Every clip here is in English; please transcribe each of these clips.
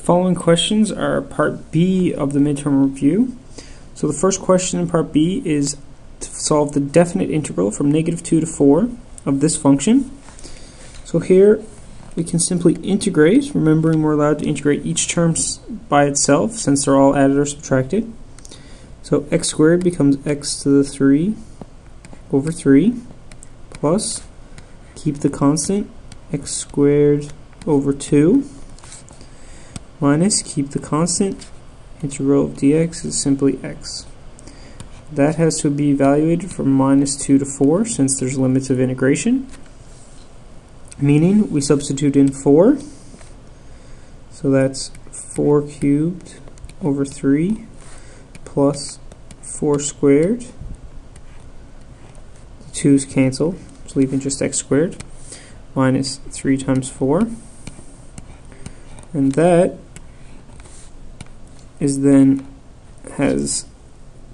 Following questions are part B of the midterm review. So the first question in part B is to solve the definite integral from -2 to 4 of this function. So here we can simply integrate, remembering we're allowed to integrate each term by itself since they're all added or subtracted. So x squared becomes x to the 3 over 3 plus, keep the constant, x squared over 2 minus, keep the constant, integral of dx is simply x. That has to be evaluated from -2 to 4 since there's limits of integration, meaning we substitute in 4, so that's 4 cubed over 3 plus 4 squared, the 2's cancel, so leaving just x squared, minus 3 times 4, and that is then has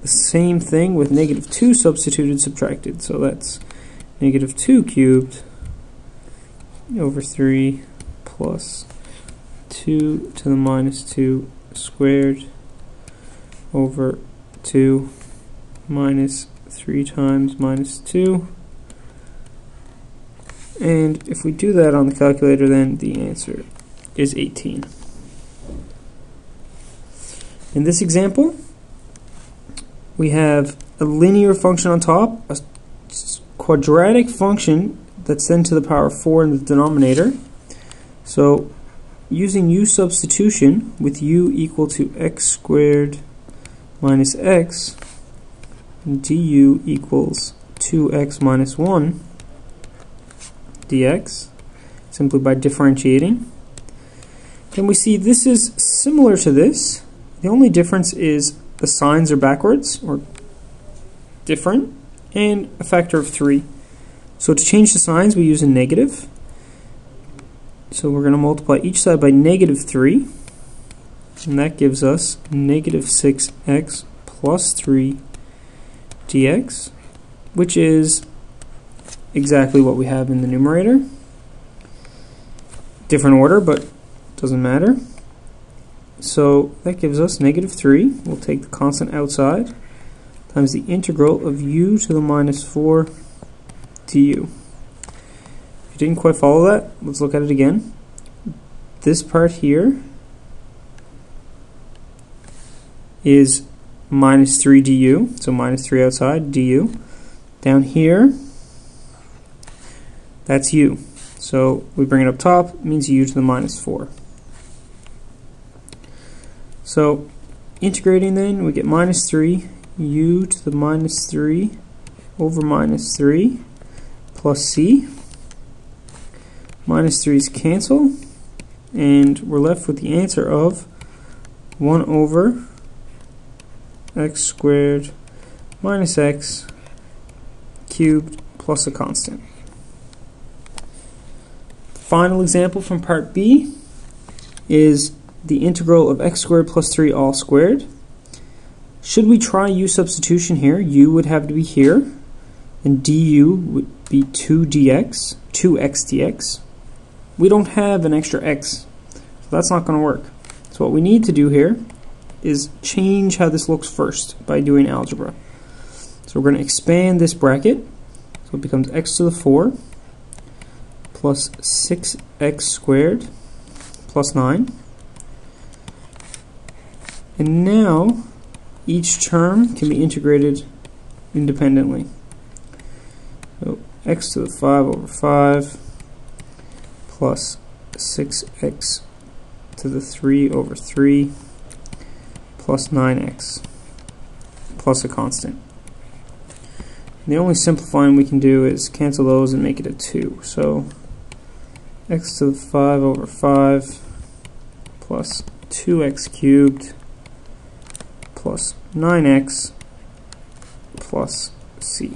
the same thing with -2 substituted subtracted, so that's -2 cubed over 3 plus 2 to the -2 squared over 2 minus 3 times -2, and if we do that on the calculator, then the answer is 18. In this example, we have a linear function on top, a quadratic function that's then to the power 4 in the denominator. So using u substitution with u equal to x squared minus x, du equals 2x minus 1 dx, simply by differentiating. Then we see this is similar to this. The only difference is the signs are backwards, or different, and a factor of 3. So to change the signs, we use a negative. So we're going to multiply each side by -3, and that gives us -6x plus 3 dx, which is exactly what we have in the numerator. Different order, but doesn't matter. So that gives us -3. We'll take the constant outside times the integral of u to the -4 du. If you didn't quite follow that, let's look at it again. This part here is -3 du, so -3 outside, du. Down here, that's u. So we bring it up top, it means u to the -4. So integrating then, we get -3 u to the -3 over -3 plus c. -3's cancel, and we're left with the answer of 1 over x squared minus x cubed plus a constant. Final example from part B is the integral of x squared plus 3 all squared. Should we try u substitution here, u would have to be here, and du would be 2x dx. We don't have an extra x, so that's not going to work. So what we need to do here is change how this looks first by doing algebra. So we're going to expand this bracket, so it becomes x to the 4 plus 6x squared plus 9. And now each term can be integrated independently. So x to the 5 over 5 plus 6x to the 3 over 3 plus 9x plus a constant. And the only simplifying we can do is cancel those and make it a 2. So x to the 5 over 5 plus 2x cubed plus 9x plus c.